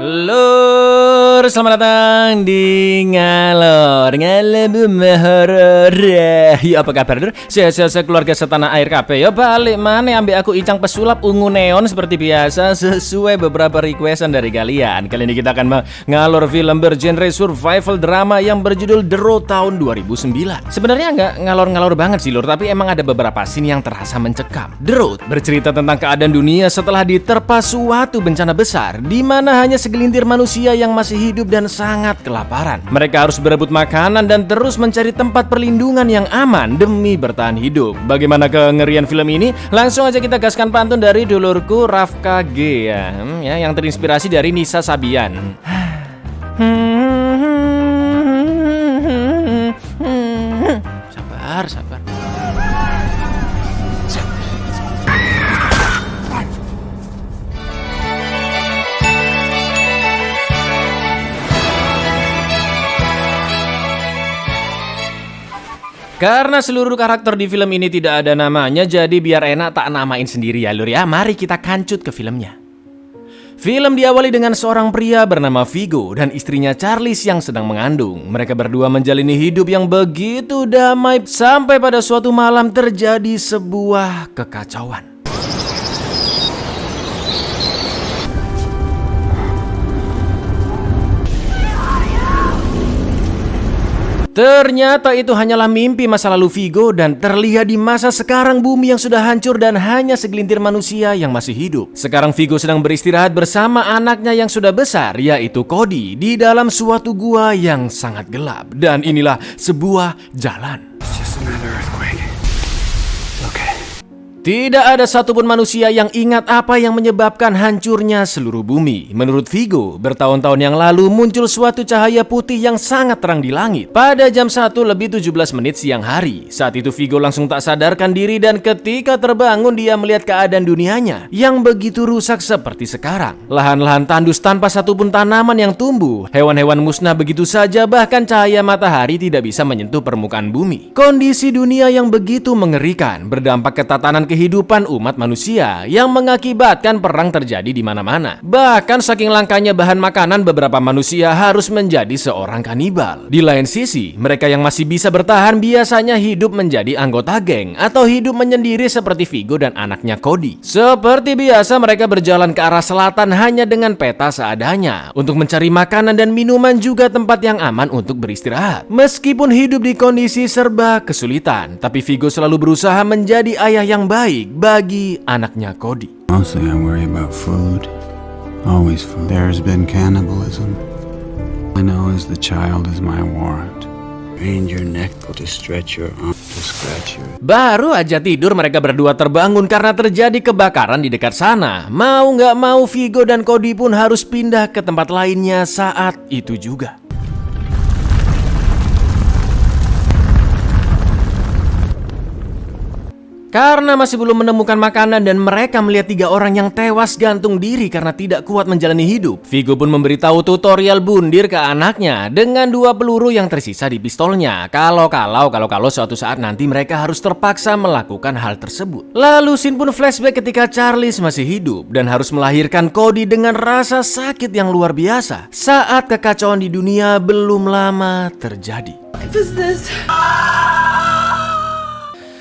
Lur, selamat datang di Ngalor Horor. Ya apa kabar lur? Saya keluarga setanah air kabeh. Ya balik mana ambil aku Icang pesulap ungu neon seperti biasa sesuai beberapa requestan dari kalian. Kali ini kita akan ngalor film bergenre survival drama yang berjudul The Road tahun 2009. Sebenarnya nggak ngalor-ngalor banget sih lur, tapi emang ada beberapa scene yang terasa mencekam. The Road bercerita tentang keadaan dunia setelah diterpa suatu bencana besar di mana hanya segelintir manusia yang masih hidup dan sangat kelaparan. Mereka harus berebut makanan dan terus mencari tempat perlindungan yang aman demi bertahan hidup. Bagaimana kengerian film ini? Langsung aja kita gaskan pantun dari dulurku Rafka G ya, yang terinspirasi dari Nisa Sabian. Sabar. Karena seluruh karakter di film ini tidak ada namanya, jadi biar enak tak namain sendiri ya lur ya. Mari kita kancut ke filmnya. Film diawali dengan seorang pria bernama Vigo dan istrinya Charlize yang sedang mengandung. Mereka berdua menjalani hidup yang begitu damai sampai pada suatu malam terjadi sebuah kekacauan. Ternyata itu hanyalah mimpi masa lalu Vigo dan terlihat di masa sekarang bumi yang sudah hancur dan hanya segelintir manusia yang masih hidup. Sekarang Vigo sedang beristirahat bersama anaknya yang sudah besar, yaitu Cody, di dalam suatu gua yang sangat gelap. Dan inilah sebuah jalan. Tidak ada satupun manusia yang ingat apa yang menyebabkan hancurnya seluruh bumi. Menurut Vigo, bertahun-tahun yang lalu muncul suatu cahaya putih yang sangat terang di langit pada jam 1:17 siang hari. Saat itu Vigo langsung tak sadarkan diri dan ketika terbangun dia melihat keadaan dunianya yang begitu rusak seperti sekarang. Lahan-lahan tandus tanpa satupun tanaman yang tumbuh. Hewan-hewan musnah begitu saja, bahkan cahaya matahari tidak bisa menyentuh permukaan bumi. Kondisi dunia yang begitu mengerikan berdampak ke tatanan kehidupan umat manusia yang mengakibatkan perang terjadi di mana-mana. Bahkan saking langkanya bahan makanan, beberapa manusia harus menjadi seorang kanibal. Di lain sisi, mereka yang masih bisa bertahan biasanya hidup menjadi anggota geng atau hidup menyendiri seperti Vigo dan anaknya Cody. Seperti biasa mereka berjalan ke arah selatan hanya dengan peta seadanya untuk mencari makanan dan minuman, juga tempat yang aman untuk beristirahat. Meskipun hidup di kondisi serba kesulitan, tapi Vigo selalu berusaha menjadi ayah yang baik bagi anaknya Cody. Mostly I worry about food. Always food. There's been cannibalism. I know as the child is my warrant. Bend your neck to stretch your arm to scratch your. Baru aja tidur mereka berdua terbangun karena terjadi kebakaran di dekat sana. Mau nggak mau Vigo dan Cody pun harus pindah ke tempat lainnya saat itu juga. Karena masih belum menemukan makanan dan mereka melihat 3 orang yang tewas gantung diri karena tidak kuat menjalani hidup, Vigo pun memberitahu tutorial bundir ke anaknya dengan 2 peluru yang tersisa di pistolnya. Kalau suatu saat nanti mereka harus terpaksa melakukan hal tersebut. Lalu scene pun flashback ketika Charlize masih hidup dan harus melahirkan Cody dengan rasa sakit yang luar biasa saat kekacauan di dunia belum lama terjadi.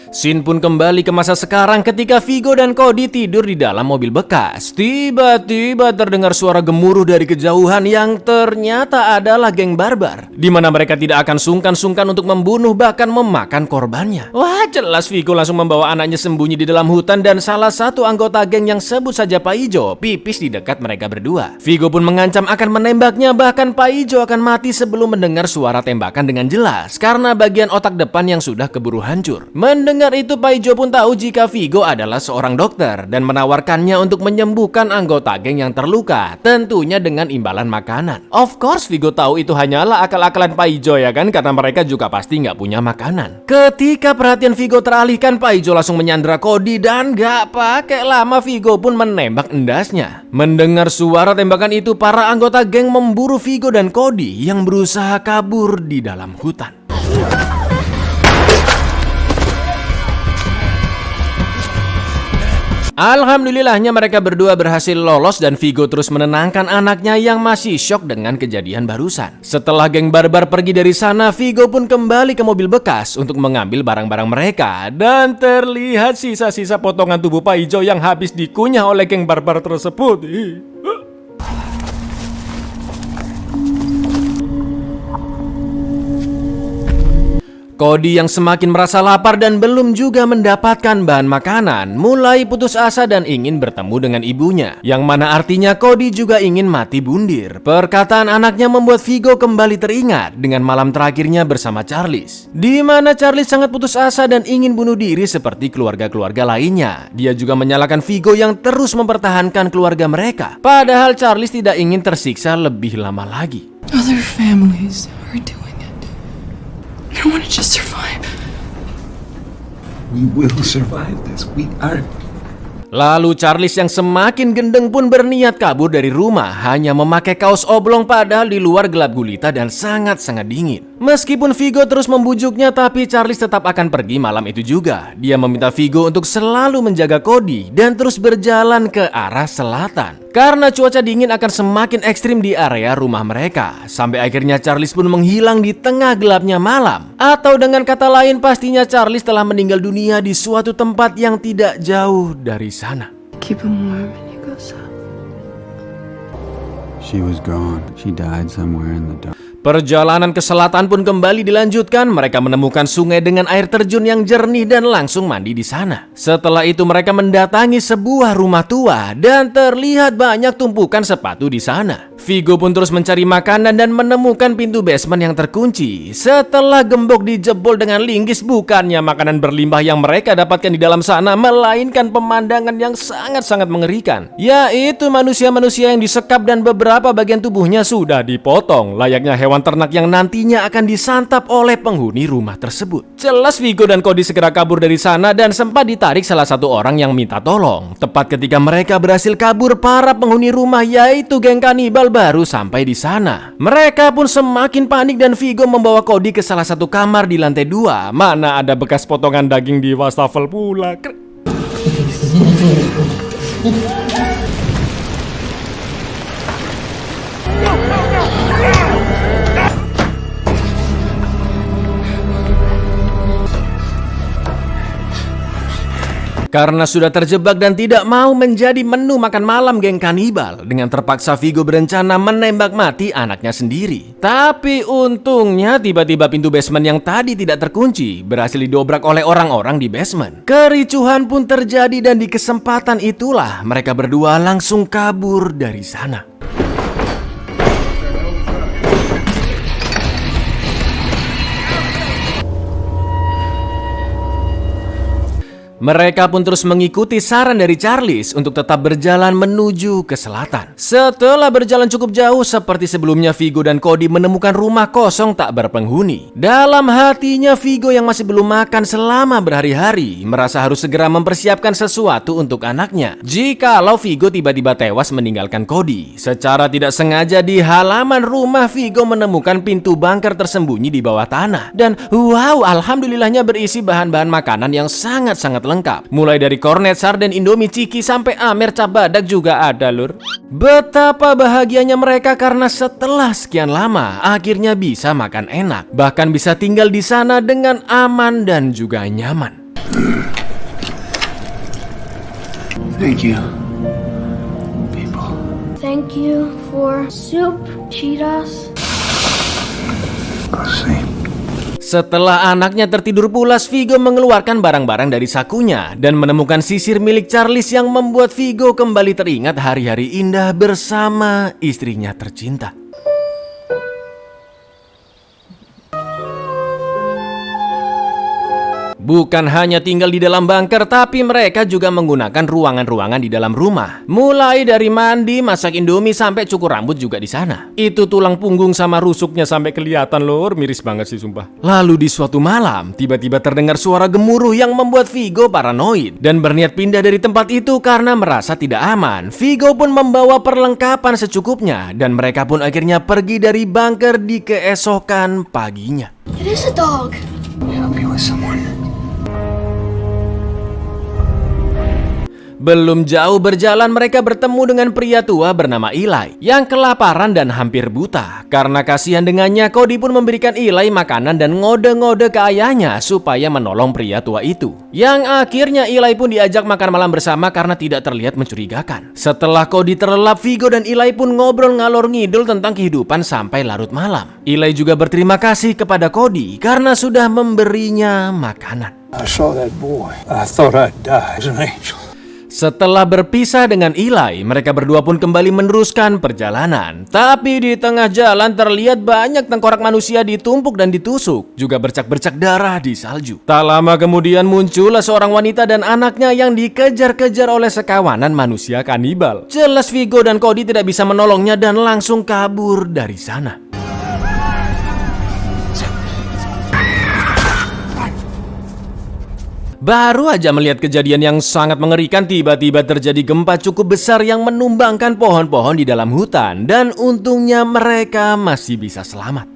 Scene pun kembali ke masa sekarang ketika Vigo dan Cody tidur di dalam mobil bekas. Tiba-tiba terdengar suara gemuruh dari kejauhan yang ternyata adalah geng barbar, di mana mereka tidak akan sungkan-sungkan untuk membunuh bahkan memakan korbannya. Wah, jelas Vigo langsung membawa anaknya sembunyi di dalam hutan dan salah satu anggota geng yang sebut saja Pak Ijo pipis di dekat mereka berdua. Vigo pun mengancam akan menembaknya, bahkan Pak Ijo akan mati sebelum mendengar suara tembakan dengan jelas karena bagian otak depan yang sudah keburu hancur. Mendengar itu Pak Ijo pun tahu jika Vigo adalah seorang dokter dan menawarkannya untuk menyembuhkan anggota geng yang terluka, tentunya dengan imbalan makanan. Of course Vigo tahu itu hanyalah akal-akalan Pak Ijo ya kan, karena mereka juga pasti nggak punya makanan. Ketika perhatian Vigo teralihkan, Pak Ijo langsung menyandra Cody dan nggak pakai lama Vigo pun menembak endasnya. Mendengar suara tembakan itu, para anggota geng memburu Vigo dan Cody yang berusaha kabur di dalam hutan. Alhamdulillahnya mereka berdua berhasil lolos dan Vigo terus menenangkan anaknya yang masih syok dengan kejadian barusan. Setelah geng barbar pergi dari sana, Vigo pun kembali ke mobil bekas untuk mengambil barang-barang mereka. Dan terlihat sisa-sisa potongan tubuh Pak Ijo yang habis dikunyah oleh geng barbar tersebut. Cody yang semakin merasa lapar dan belum juga mendapatkan bahan makanan, mulai putus asa dan ingin bertemu dengan ibunya. Yang mana artinya Cody juga ingin mati bundir. Perkataan anaknya membuat Vigo kembali teringat dengan malam terakhirnya bersama Charles. Di mana Charles sangat putus asa dan ingin bunuh diri seperti keluarga-keluarga lainnya. Dia juga menyalahkan Vigo yang terus mempertahankan keluarga mereka. Padahal Charles tidak ingin tersiksa lebih lama lagi. Other families are doing it. I want to just survive. We will survive this. We are. Lalu Charles yang semakin gendeng pun berniat kabur dari rumah, hanya memakai kaos oblong padahal di luar gelap gulita dan sangat-sangat dingin. Meskipun Vigo terus membujuknya, tapi Charles tetap akan pergi malam itu juga. Dia meminta Vigo untuk selalu menjaga Cody dan terus berjalan ke arah selatan. Karena cuaca dingin akan semakin ekstrim di area rumah mereka. Sampai akhirnya Charles pun menghilang di tengah gelapnya malam. Atau dengan kata lain, pastinya Charles telah meninggal dunia di suatu tempat yang tidak jauh dari sana. Keep him warm and you go south. She was gone. She died somewhere in the dark. Perjalanan ke selatan pun kembali dilanjutkan. Mereka menemukan sungai dengan air terjun yang jernih dan langsung mandi di sana. Setelah itu mereka mendatangi sebuah rumah tua dan terlihat banyak tumpukan sepatu di sana. Vigo pun terus mencari makanan dan menemukan pintu basement yang terkunci. Setelah gembok dijebol dengan linggis, bukannya makanan berlimpah yang mereka dapatkan di dalam sana, melainkan pemandangan yang sangat-sangat mengerikan. Yaitu manusia-manusia yang disekap dan beberapa bagian tubuhnya sudah dipotong, layaknya hewan ternak yang nantinya akan disantap oleh penghuni rumah tersebut. Jelas Vigo dan Cody segera kabur dari sana dan sempat ditarik salah satu orang yang minta tolong. Tepat ketika mereka berhasil kabur, para penghuni rumah yaitu geng kanibal baru sampai di sana. Mereka pun semakin panik dan Vigo membawa Cody ke salah satu kamar di lantai 2, mana ada bekas potongan daging di wastafel pula. Karena sudah terjebak dan tidak mau menjadi menu makan malam geng kanibal, dengan terpaksa Vigo berencana menembak mati anaknya sendiri. Tapi untungnya tiba-tiba pintu basement yang tadi tidak terkunci berhasil didobrak oleh orang-orang di basement. Kericuhan pun terjadi dan di kesempatan itulah mereka berdua langsung kabur dari sana. Mereka pun terus mengikuti saran dari Charles untuk tetap berjalan menuju ke selatan. Setelah berjalan cukup jauh, seperti sebelumnya Vigo dan Cody menemukan rumah kosong tak berpenghuni. Dalam hatinya Vigo yang masih belum makan selama berhari-hari merasa harus segera mempersiapkan sesuatu untuk anaknya. Jikalau Vigo tiba-tiba tewas meninggalkan Cody. Secara tidak sengaja di halaman rumah Vigo menemukan pintu bunker tersembunyi di bawah tanah. Dan wow, alhamdulillahnya berisi bahan-bahan makanan yang sangat-sangat lengkap. Mulai dari kornet, sarden, indomie, ciki, sampai amer cap badak juga ada lur. Betapa bahagianya mereka karena setelah sekian lama akhirnya bisa makan enak. Bahkan bisa tinggal di sana dengan aman dan juga nyaman. Thank you, people. Thank you for soup, Cheetos. See. Setelah anaknya tertidur pulas, Vigo mengeluarkan barang-barang dari sakunya dan menemukan sisir milik Charles yang membuat Vigo kembali teringat hari-hari indah bersama istrinya tercinta. Bukan hanya tinggal di dalam bunker, tapi mereka juga menggunakan ruangan-ruangan di dalam rumah. Mulai dari mandi, masak indomie, sampai cukur rambut juga di sana. Itu tulang punggung sama rusuknya sampai kelihatan lor, miris banget sih sumpah. Lalu di suatu malam, tiba-tiba terdengar suara gemuruh yang membuat Vigo paranoid dan berniat pindah dari tempat itu karena merasa tidak aman. Vigo pun membawa perlengkapan secukupnya dan mereka pun akhirnya pergi dari bunker di keesokan paginya. It is a dog. Help me with someone. Belum jauh berjalan mereka bertemu dengan pria tua bernama Eli yang kelaparan dan hampir buta. Karena kasihan dengannya, Cody pun memberikan Eli makanan dan ngode-ngode ke ayahnya supaya menolong pria tua itu. Yang akhirnya Eli pun diajak makan malam bersama karena tidak terlihat mencurigakan. Setelah Cody terlelap, Vigo dan Eli pun ngobrol ngalor ngidul tentang kehidupan sampai larut malam. Eli juga berterima kasih kepada Cody karena sudah memberinya makanan. I saw that boy. I thought I'd die as an angel. Setelah berpisah dengan Eli, mereka berdua pun kembali meneruskan perjalanan. Tapi di tengah jalan terlihat banyak tengkorak manusia ditumpuk dan ditusuk, juga bercak-bercak darah di salju. Tak lama kemudian muncullah seorang wanita dan anaknya yang dikejar-kejar oleh sekawanan manusia kanibal. Jelas Vigo dan Cody tidak bisa menolongnya dan langsung kabur dari sana. Baru aja melihat kejadian yang sangat mengerikan, tiba-tiba terjadi gempa cukup besar yang menumbangkan pohon-pohon di dalam hutan. Dan untungnya mereka masih bisa selamat.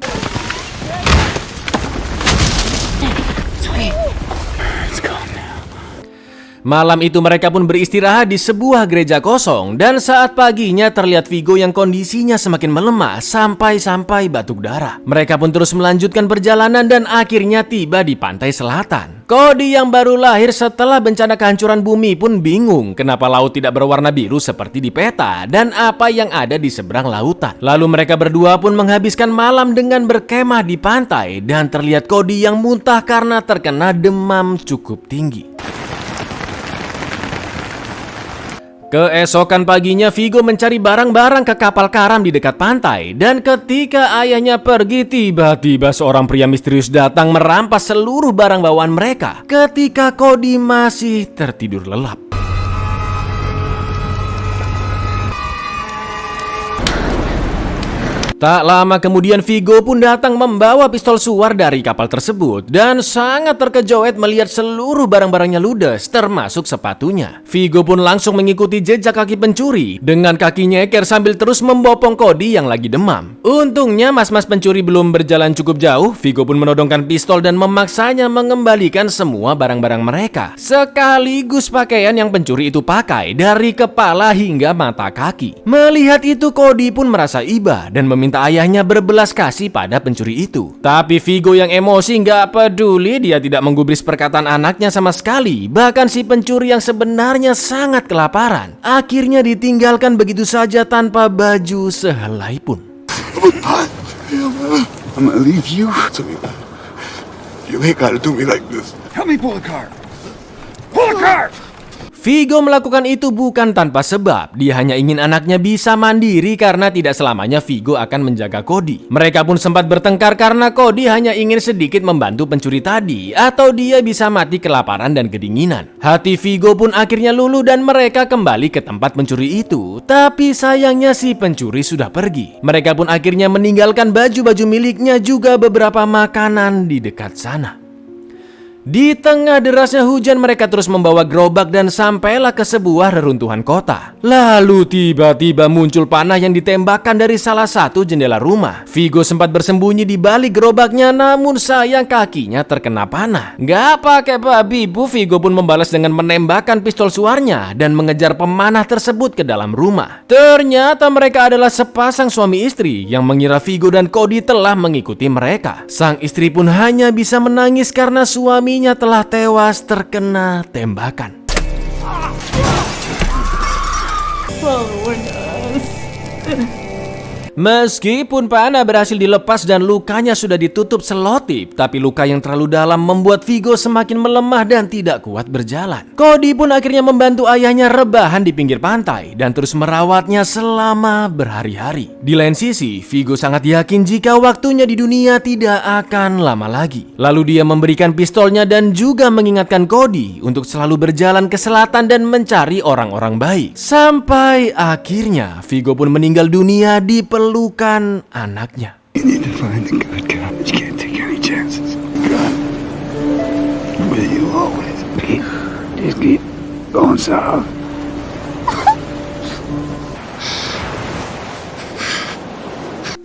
Malam itu mereka pun beristirahat di sebuah gereja kosong. Dan saat paginya terlihat Vigo yang kondisinya semakin melemah sampai batuk darah. Mereka pun terus melanjutkan perjalanan dan akhirnya tiba di pantai selatan. Cody yang baru lahir setelah bencana kehancuran bumi pun bingung kenapa laut tidak berwarna biru seperti di peta dan apa yang ada di seberang lautan. Lalu mereka berdua pun menghabiskan malam dengan berkemah di pantai dan terlihat Cody yang muntah karena terkena demam cukup tinggi. Keesokan paginya Vigo mencari barang-barang ke kapal karam di dekat pantai. Dan ketika ayahnya pergi, tiba-tiba seorang pria misterius datang merampas seluruh barang bawaan mereka ketika Cody masih tertidur lelap. Tak lama kemudian Vigo pun datang membawa pistol suar dari kapal tersebut dan sangat terkejut melihat seluruh barang-barangnya ludes termasuk sepatunya. Vigo pun langsung mengikuti jejak kaki pencuri dengan kaki nyeker sambil terus membopong Cody yang lagi demam. Untungnya mas-mas pencuri belum berjalan cukup jauh, Vigo pun menodongkan pistol dan memaksanya mengembalikan semua barang-barang mereka sekaligus pakaian yang pencuri itu pakai dari kepala hingga mata kaki. Melihat itu Cody pun merasa iba dan meminta ayahnya berbelas kasih pada pencuri itu. Tapi Vigo yang emosi nggak peduli, dia tidak menggubris perkataan anaknya sama sekali. Bahkan si pencuri yang sebenarnya sangat kelaparan akhirnya ditinggalkan begitu saja tanpa baju sehelai pun. I'm gonna leave you to me. You ain't gotta do me like this. Help me pull the car. Pull the car! Vigo melakukan itu bukan tanpa sebab. Dia hanya ingin anaknya bisa mandiri karena tidak selamanya Vigo akan menjaga Cody. Mereka pun sempat bertengkar karena Cody hanya ingin sedikit membantu pencuri tadi atau dia bisa mati kelaparan dan kedinginan. Hati Vigo pun akhirnya luluh dan mereka kembali ke tempat pencuri itu. Tapi sayangnya si pencuri sudah pergi. Mereka pun akhirnya meninggalkan baju-baju miliknya juga beberapa makanan di dekat sana. Di tengah derasnya hujan mereka terus membawa gerobak dan sampailah ke sebuah reruntuhan kota. Lalu tiba-tiba muncul panah yang ditembakkan dari salah satu jendela rumah. Vigo sempat bersembunyi di balik gerobaknya namun sayang kakinya terkena panah. Gak pakai babi bu, Vigo pun membalas dengan menembakkan pistol suarnya dan mengejar pemanah tersebut ke dalam rumah. Ternyata mereka adalah sepasang suami istri yang mengira Vigo dan Cody telah mengikuti mereka. Sang istri pun hanya bisa menangis karena suaminya telah tewas terkena tembakan. Meskipun panah berhasil dilepas dan lukanya sudah ditutup selotip, tapi luka yang terlalu dalam membuat Vigo semakin melemah dan tidak kuat berjalan. Cody pun akhirnya membantu ayahnya rebahan di pinggir pantai dan terus merawatnya selama berhari-hari. Di lain sisi, Vigo sangat yakin jika waktunya di dunia tidak akan lama lagi. Lalu dia memberikan pistolnya dan juga mengingatkan Cody untuk selalu berjalan ke selatan dan mencari orang-orang baik. Sampai akhirnya Vigo pun meninggal dunia di pelukan anaknya. You need to find the good guy, but you can't take any chances. God, with you always. Just keep going south.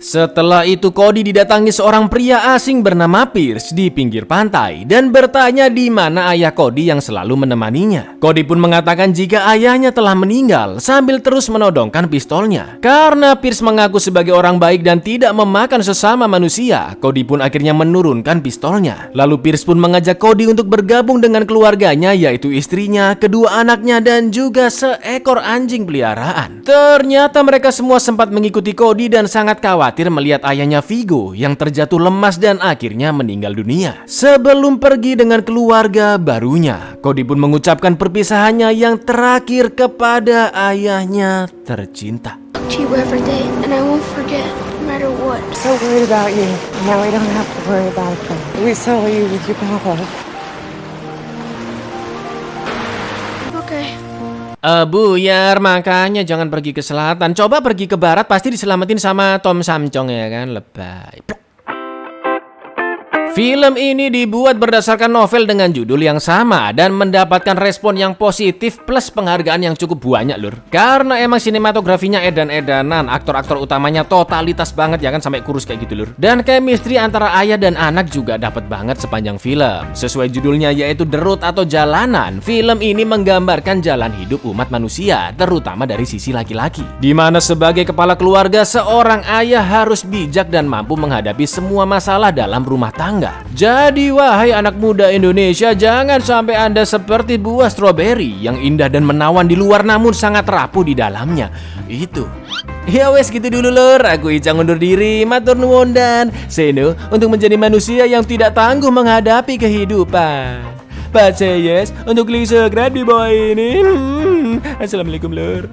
Setelah itu Cody didatangi seorang pria asing bernama Pierce di pinggir pantai dan bertanya di mana ayah Cody yang selalu menemaninya. Cody pun mengatakan jika ayahnya telah meninggal sambil terus menodongkan pistolnya. Karena Pierce mengaku sebagai orang baik dan tidak memakan sesama manusia, Cody pun akhirnya menurunkan pistolnya. Lalu Pierce pun mengajak Cody untuk bergabung dengan keluarganya, yaitu istrinya, kedua anaknya dan juga seekor anjing peliharaan. Ternyata mereka semua sempat mengikuti Cody dan sangat khawatir melihat ayahnya Vigo yang terjatuh lemas dan akhirnya meninggal dunia. Sebelum pergi dengan keluarga barunya, Cody pun mengucapkan perpisahannya yang terakhir kepada ayahnya tercinta. To you every day, and I won't forget, no matter what. So worried about you. Now we don't have to worry about them. We saw you with your papa. Okay. Buyar, makanya jangan pergi ke selatan. Coba pergi ke barat, pasti diselamatin sama Tom Samcong ya kan, lebay. Film ini dibuat berdasarkan novel dengan judul yang sama dan mendapatkan respon yang positif plus penghargaan yang cukup banyak lur. Karena emang sinematografinya edan-edanan, aktor-aktor utamanya totalitas banget ya kan, sampai kurus kayak gitu lur. Dan chemistry antara ayah dan anak juga dapat banget sepanjang film. Sesuai judulnya yaitu The Road atau Jalanan, film ini menggambarkan jalan hidup umat manusia, terutama dari sisi laki-laki. Dimana sebagai kepala keluarga, seorang ayah harus bijak dan mampu menghadapi semua masalah dalam rumah tangga. Jadi wahai anak muda Indonesia, jangan sampai Anda seperti buah stroberi yang indah dan menawan di luar namun sangat rapuh di dalamnya. Itu. Ya wes gitu dulu lor, aku Icang undur diri, matur nuwun dan seno untuk menjadi manusia yang tidak tangguh menghadapi kehidupan. Pak yes untuk klik subscribe di bawah ini. Assalamualaikum lor.